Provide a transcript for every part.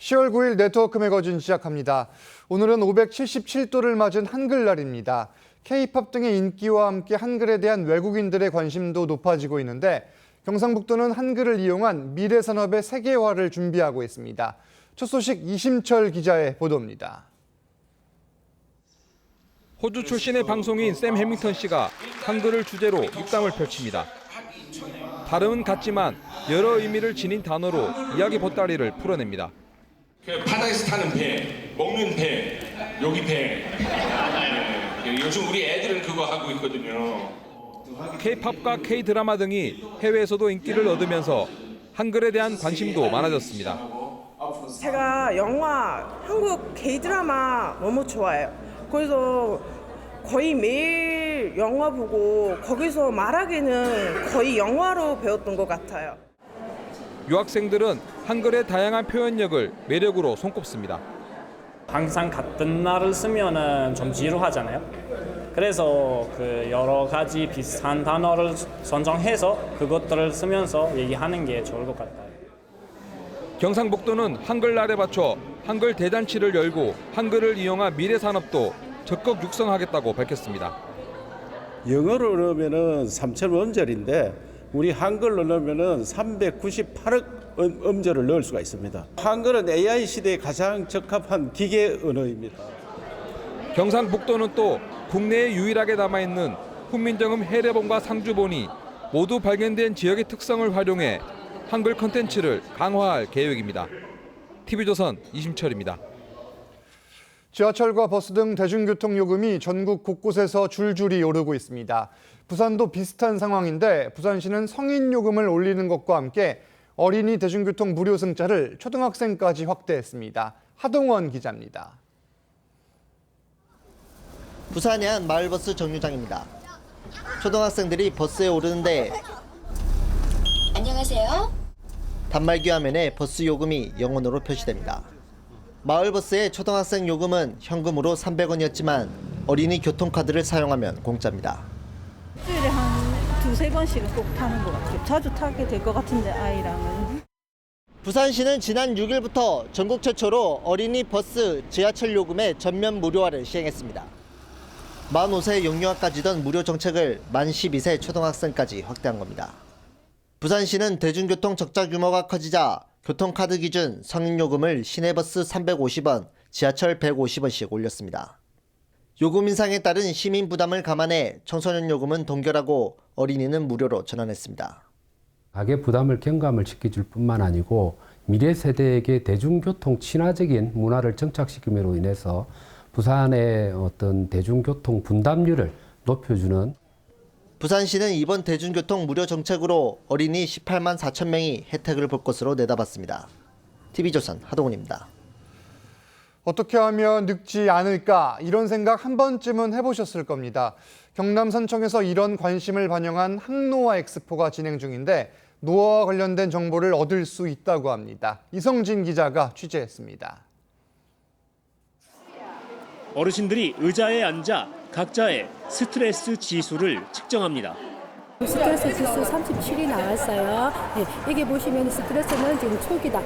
10월 9일 네트워크 매거진 시작합니다. 오늘은 577도를 맞은 한글날입니다. K-팝 등의 인기와 함께 한글에 대한 외국인들의 관심도 높아지고 있는데 경상북도는 한글을 이용한 미래 산업의 세계화를 준비하고 있습니다. 첫 소식 이심철 기자의 보도입니다. 호주 출신의 방송인 샘 해밍턴 씨가 한글을 주제로 입담을 펼칩니다. 발음은 같지만 여러 의미를 지닌 단어로 이야기 보따리를 풀어냅니다. 바다에서 타는 배, 먹는 배, 요기 배. 요즘 우리 애들은 그거 하고 있거든요. K-팝과 K-드라마 등이 해외에서도 인기를 얻으면서 한글에 대한 관심도 많아졌습니다. 제가 영화, 한국 K-드라마 너무 좋아해요. 그래서 거의 매일 영화 보고 거기서 말하기는 거의 영화로 배웠던 것 같아요. 유학생들은 한글의 다양한 표현력을 매력으로 손꼽습니다. 항상 같은 말을 쓰면은 좀 지루하잖아요. 그래서 그 여러 가지 비슷한 단어를 선정해서 그것들을 쓰면서 얘기하는 게 좋을 것 같아요. 경상북도는 한글날에 맞춰 한글 대잔치를 열고 한글을 이용한 미래 산업도 적극 육성하겠다고 밝혔습니다. 영어로 넣으면은 3,000 음절인데 우리 한글로 넣으면은 398억 음절을 넣을 수가 있습니다. 한글은 AI 시대에 가장 적합한 기계 언어입니다. 경상북도는 또 국내에 유일하게 남아있는 훈민정음 해례본과 상주본이 모두 발견된 지역의 특성을 활용해 한글 콘텐츠를 강화할 계획입니다. TV조선 이심철입니다. 지하철과 버스 등 대중교통 요금이 전국 곳곳에서 줄줄이 오르고 있습니다. 부산도 비슷한 상황인데 부산시는 성인 요금을 올리는 것과 함께 어린이 대중교통 무료 승차를 초등학생까지 확대했습니다. 하동원 기자입니다. 부산의 한 마을버스 정류장입니다. 초등학생들이 버스에 오르는데 안녕하세요. 단말기 화면에 버스 요금이 영어로 표시됩니다. 마을버스의 초등학생 요금은 현금으로 300원이었지만 어린이 교통카드를 사용하면 공짜입니다. 일주일에 한 두세 번씩은 꼭 타는 것 같아요. 자주 타게 될 것 같은데 아이랑은. 부산시는 지난 6일부터 전국 최초로 어린이 버스, 지하철 요금의 전면 무료화를 시행했습니다. 만 5세 영유아까지던 무료 정책을 만 12세 초등학생까지 확대한 겁니다. 부산시는 대중교통 적자 규모가 커지자 교통카드 기준 성인요금을 시내버스 350원, 지하철 150원씩 올렸습니다. 요금 인상에 따른 시민 부담을 감안해 청소년 요금은 동결하고 어린이는 무료로 전환했습니다. 가계 부담을 경감을 시켜줄 뿐만 아니고 미래 세대에게 대중교통 친화적인 문화를 정착시킴으로 인해서 부산의 어떤 대중교통 분담률을 높여주는. 부산시는 이번 대중교통 무료 정책으로 어린이 18만 4천 명이 혜택을 볼 것으로 내다봤습니다. TV조선 하동훈입니다. 어떻게 하면 늙지 않을까 이런 생각 한 번쯤은 해보셨을 겁니다. 경남 선청에서 이런 관심을 반영한 항노화 엑스포가 진행 중인데 노화와 관련된 정보를 얻을 수 있다고 합니다. 이성진 기자가 취재했습니다. 어르신들이 의자에 앉아 각자의 스트레스 지수를 측정합니다. 스트레스 지수 37이 나왔어요. 네, 여기 보시면 스트레스는 지금 초기다.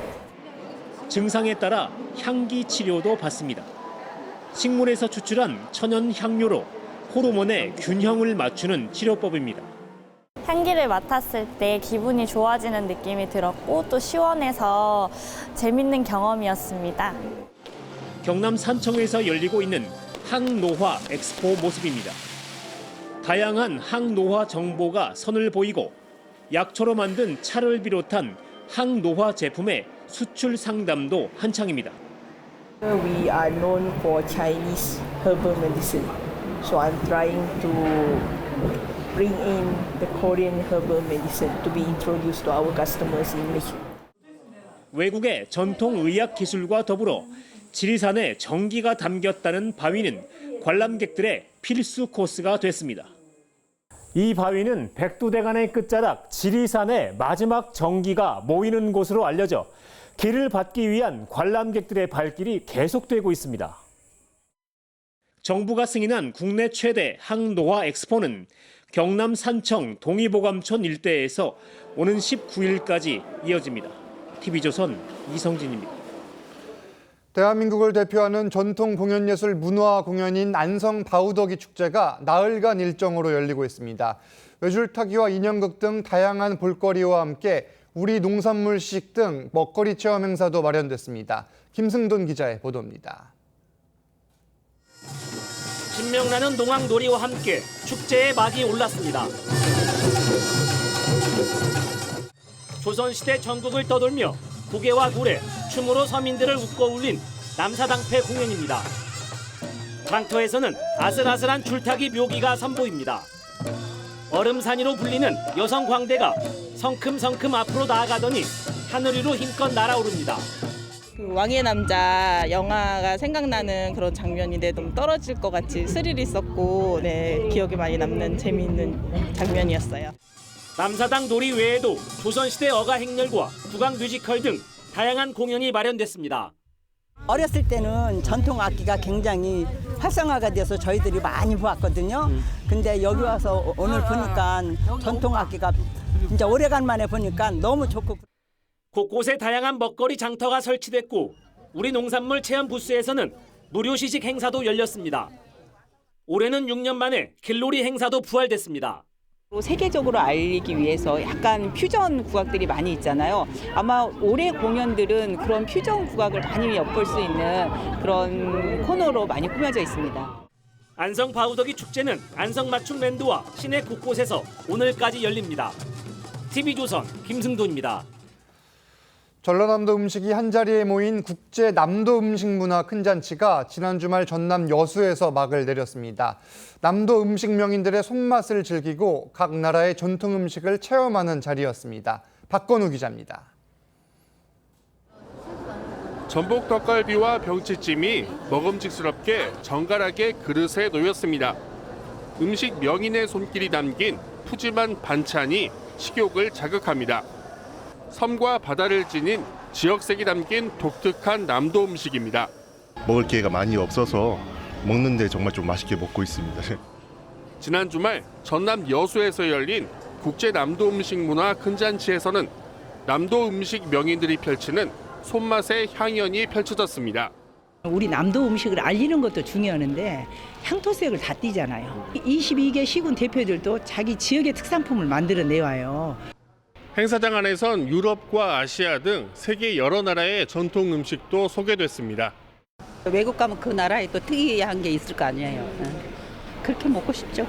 증상에 따라 향기 치료도 받습니다. 식물에서 추출한 천연 향료로 호르몬의 균형을 맞추는 치료법입니다. 향기를 맡았을 때 기분이 좋아지는 느낌이 들었고 또 시원해서 재밌는 경험이었습니다. 경남 산청에서 열리고 있는 항노화 엑스포 모습입니다. 다양한 항노화 정보가 선을 보이고 약초로 만든 차를 비롯한 항노화 제품의 수출 상담도 한창입니다. We are known for Chinese herbal medicine. So I'm trying to bring in the Korean herbal medicine to be introduced to our customers in Malaysia. 외국의 전통 의학 기술과 더불어 지리산에 정기가 담겼다는 바위는 관람객들의 필수 코스가 됐습니다. 이 바위는 백두대간의 끝자락 지리산의 마지막 정기가 모이는 곳으로 알려져 길을 받기 위한 관람객들의 발길이 계속되고 있습니다. 정부가 승인한 국내 최대 항노화 엑스포는 경남 산청 동의보감촌 일대에서 오는 19일까지 이어집니다. TV조선 이성진입니다. 대한민국을 대표하는 전통 공연예술 문화 공연인 안성 바우더기 축제가 나흘간 일정으로 열리고 있습니다. 외줄타기와 인형극 등 다양한 볼거리와 함께 우리 농산물식 등 먹거리 체험 행사도 마련됐습니다. 김승돈 기자의 보도입니다. 신명나는 농악놀이와 함께 축제의 막이 올랐습니다. 조선시대 전국을 떠돌며 고개와 노래, 춤으로 서민들을 웃고 울린 남사당패 공연입니다. 장터에서는 아슬아슬한 줄타기 묘기가 선보입니다. 얼음산이로 불리는 여성 광대가 성큼성큼 앞으로 나아가더니 하늘 위로 힘껏 날아오릅니다. 그 왕의 남자 영화가 생각나는 그런 장면인데 좀 떨어질 것 같이 스릴 있었고 기억에 많이 남는 재미있는 장면이었어요. 남사당 놀이 외에도 조선시대 어가 행렬과 국악 뮤지컬 등 다양한 공연이 마련됐습니다. 어렸을 때는 전통 악기가 굉장히 활성화가 돼서 저희들이 많이 보았거든요. 근데 여기 와서 오늘 보니까 전통 악기가 진짜 오래간만에 보니까 너무 좋고. 곳곳에 다양한 먹거리 장터가 설치됐고 우리 농산물 체험 부스에서는 무료 시식 행사도 열렸습니다. 올해는 6년 만에 길놀이 행사도 부활됐습니다. 세계적으로 알리기 위해서 약간 퓨전 국악들이 많이 있잖아요. 아마 올해 공연들은 그런 퓨전 국악을 많이 엿볼 수 있는 그런 코너로 많이 꾸며져 있습니다. 안성 바우더기 축제는 안성 맞춤 밴드와 시내 곳곳에서 오늘까지 열립니다. TV조선 김승돈입니다. 전라남도 음식이 한자리에 모인 국제 남도 음식 문화 큰 잔치가 지난 주말 전남 여수에서 막을 내렸습니다. 남도 음식 명인들의 손맛을 즐기고 각 나라의 전통 음식을 체험하는 자리였습니다. 박건우 기자입니다. 전복 덕갈비와 병치찜이 먹음직스럽게 정갈하게 그릇에 놓였습니다. 음식 명인의 손길이 담긴 푸짐한 반찬이 식욕을 자극합니다. 섬과 바다를 지닌 지역색이 담긴 독특한 남도 음식입니다. 먹을 기회가 많이 없어서 먹는데 정말 좀 맛있게 먹고 있습니다. 지난 주말 전남 여수에서 열린 국제 남도 음식 문화 큰 잔치에서는 남도 음식 명인들이 펼치는 손맛의 향연이 펼쳐졌습니다. 우리 남도 음식을 알리는 것도 중요한데 향토색을 다 띠잖아요. 22개 시군 대표들도 자기 지역의 특산품을 만들어내와요. 행사장 안에선 유럽과 아시아 등 세계 여러 나라의 전통 음식도 소개됐습니다. 외국 가면 그 나라에 또 특이한 게 있을 거 아니에요. 그렇게 먹고 싶죠.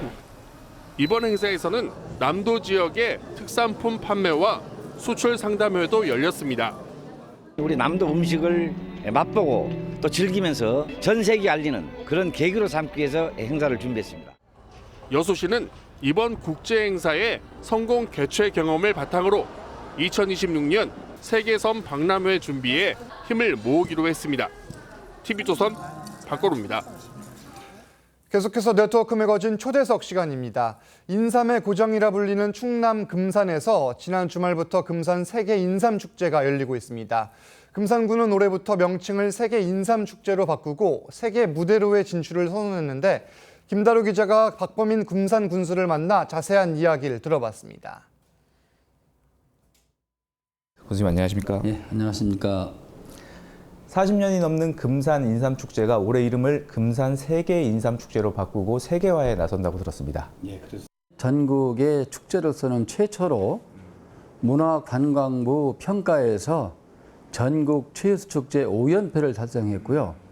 이번 행사에서는 남도 지역의 특산품 판매와 수출 상담회도 열렸습니다. 우리 남도 음식을 맛보고 또 즐기면서 전 세계에 알리는 그런 계기로 삼기 위해서 행사를 준비했습니다. 여수시는 이번 국제 행사의 성공 개최 경험을 바탕으로 2026년 세계섬 박람회 준비에 힘을 모으기로 했습니다. TV조선 박건우입니다. 계속해서 네트워크 매거진 초대석 시간입니다. 인삼의 고장이라 불리는 충남 금산에서 지난 주말부터 금산 세계 인삼축제가 열리고 있습니다. 금산군은 올해부터 명칭을 세계 인삼축제로 바꾸고 세계 무대로의 진출을 선언했는데 김다루 기자가 박범인 금산 군수를 만나 자세한 이야기를 들어봤습니다. 군수님 안녕하십니까? 예, 안녕하십니까? 40년이 넘는 금산 인삼축제가 올해 이름을 금산 세계 인삼축제로 바꾸고 세계화에 나선다고 들었습니다. 예, 그렇습니다. 전국의 축제로서는 최초로 문화관광부 평가에서 전국 최우수 축제 5연패를 달성했고요.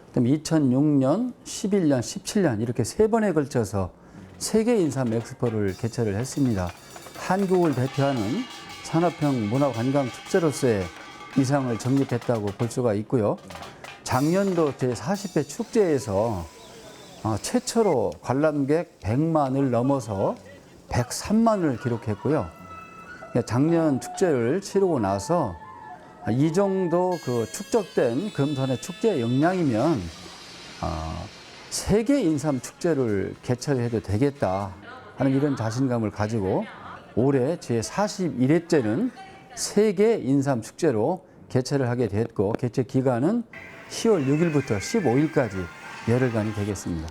그다음에 2006년, 11년, 17년 이렇게 3번에 걸쳐서 세계 인삼 엑스포를 개최를 했습니다. 한국을 대표하는 산업형 문화관광 축제로서의 위상을 정립했다고 볼 수가 있고요. 작년도 제40회 축제에서 최초로 관람객 100만을 넘어서 103만을 기록했고요. 작년 축제를 치르고 나서 이 정도 그 축적된 금산의 축제 역량이면 세계 인삼 축제를 개최를 해도 되겠다 하는 이런 자신감을 가지고 올해 제41회째는 세계 인삼 축제로 개최를 하게 됐고 개최 기간은 10월 6일부터 15일까지 열흘간이 되겠습니다.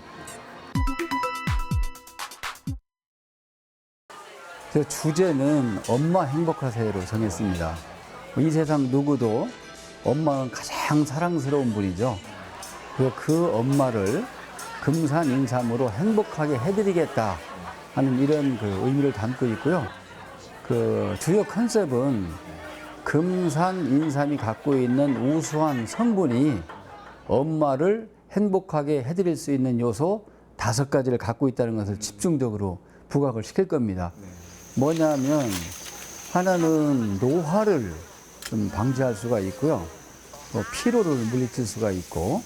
주제는 엄마 행복하세요로 정했습니다. 이 세상 누구도 엄마는 가장 사랑스러운 분이죠. 그 엄마를 금산 인삼으로 행복하게 해드리겠다 하는 이런 그 의미를 담고 있고요. 그 주요 컨셉은 금산 인삼이 갖고 있는 우수한 성분이 엄마를 행복하게 해드릴 수 있는 요소 5가지를 갖고 있다는 것을 집중적으로 부각을 시킬 겁니다. 뭐냐면 하나는 노화를 좀 방지할 수가 있고요. 또 피로를 물리칠 수가 있고,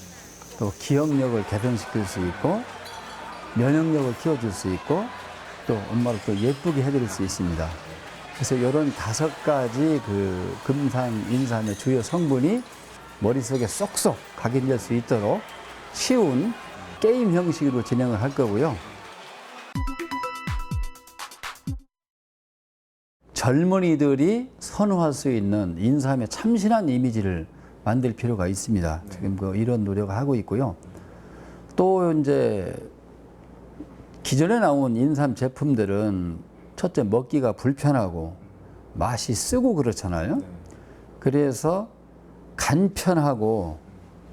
또 기억력을 개선시킬 수 있고, 면역력을 키워줄 수 있고, 또 엄마를 또 예쁘게 해드릴 수 있습니다. 그래서 이런 5가지 그 금산 인삼의 주요 성분이 머릿속에 쏙쏙 각인될 수 있도록 쉬운 게임 형식으로 진행을 할 거고요. 젊은이들이 선호할 수 있는 인삼의 참신한 이미지를 만들 필요가 있습니다. 지금 이런 노력을 하고 있고요. 또 이제 기존에 나온 인삼 제품들은 첫째 먹기가 불편하고 맛이 쓰고 그렇잖아요. 그래서 간편하고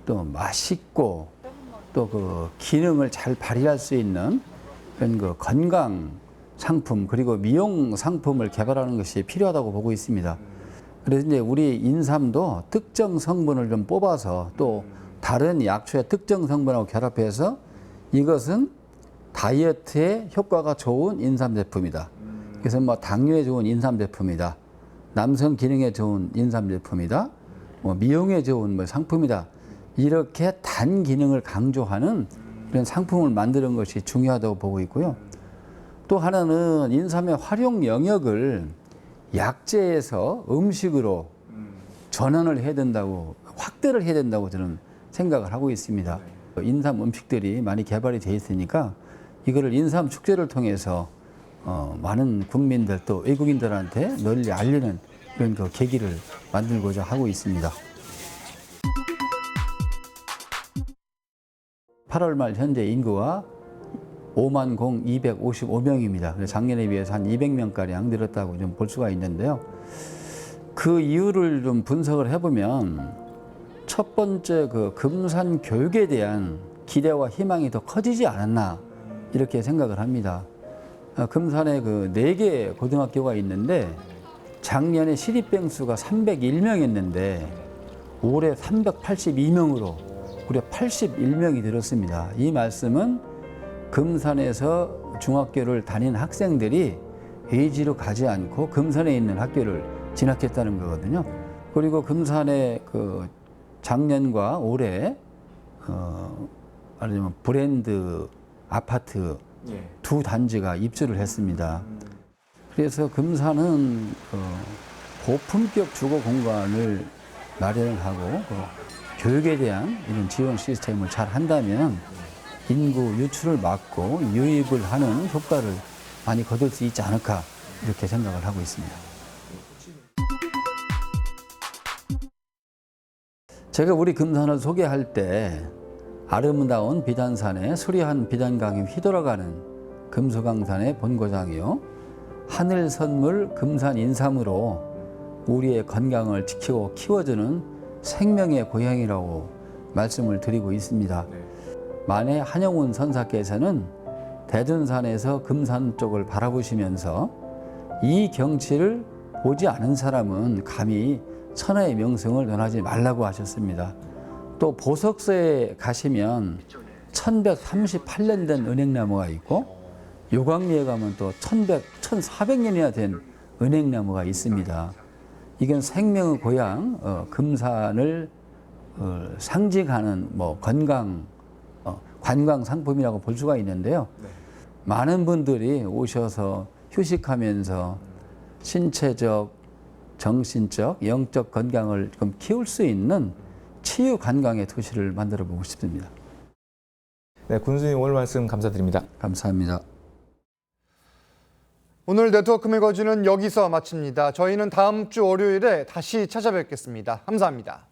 또 맛있고 또 그 기능을 잘 발휘할 수 있는 그런 그 건강 상품 그리고 미용 상품을 개발하는 것이 필요하다고 보고 있습니다. 그래서 이제 우리 인삼도 특정 성분을 좀 뽑아서 또 다른 약초의 특정 성분하고 결합해서 이것은 다이어트에 효과가 좋은 인삼 제품이다. 그래서 뭐 당뇨에 좋은 인삼 제품이다. 남성 기능에 좋은 인삼 제품이다. 뭐 미용에 좋은 뭐 상품이다. 이렇게 단 기능을 강조하는 그런 상품을 만드는 것이 중요하다고 보고 있고요. 또 하나는 인삼의 활용 영역을 약재에서 음식으로 전환을 해야 된다고, 확대를 해야 된다고 저는 생각을 하고 있습니다. 인삼 음식들이 많이 개발이 돼 있으니까 이거를 인삼 축제를 통해서 많은 국민들 또 외국인들한테 널리 알리는 그런 그 계기를 만들고자 하고 있습니다. 8월 말 현재 인구가 50,255명입니다. 작년에 비해서 한 200명가량 늘었다고 좀 볼 수가 있는데요. 그 이유를 좀 분석을 해보면 첫 번째 그 금산 교육에 대한 기대와 희망이 더 커지지 않았나 이렇게 생각을 합니다. 금산에 그 4개 고등학교가 있는데 작년에 시립병 수가 301명이었는데 올해 382명으로 무려 81명이 늘었습니다. 이 말씀은 금산에서 중학교를 다닌 학생들이 외지로 가지 않고 금산에 있는 학교를 진학했다는 거거든요. 그리고 금산에 그 작년과 올해 말하자면 브랜드 아파트 2단지가 입주를 했습니다. 그래서 금산은 고품격 주거 공간을 마련을 하고 교육에 대한 이런 지원 시스템을 잘 한다면 인구 유출을 막고 유입을 하는 효과를 많이 거둘 수 있지 않을까 이렇게 생각을 하고 있습니다. 제가 우리 금산을 소개할 때 아름다운 비단산에 수려한 비단강이 휘돌아가는 금수강산의 본고장이요. 하늘 선물 금산 인삼으로 우리의 건강을 지키고 키워주는 생명의 고향이라고 말씀을 드리고 있습니다. 만해 한영훈 선사께서는 대둔산에서 금산 쪽을 바라보시면서 이 경치를 보지 않은 사람은 감히 천하의 명성을 논하지 말라고 하셨습니다. 또 보석서에 가시면 1138년 된 은행나무가 있고 요광리에 가면 또 1400년이나 된 은행나무가 있습니다. 이건 생명의 고향 금산을 상징하는 뭐 관광 상품이라고 볼 수가 있는데요. 많은 분들이 오셔서 휴식하면서 신체적, 정신적, 영적 건강을 좀 키울 수 있는 치유 관광의 도시를 만들어 보고 싶습니다. 네, 군수님 오늘 말씀 감사드립니다. 감사합니다. 오늘 네트워크 매거진은 여기서 마칩니다. 저희는 다음 주 월요일에 다시 찾아뵙겠습니다. 감사합니다.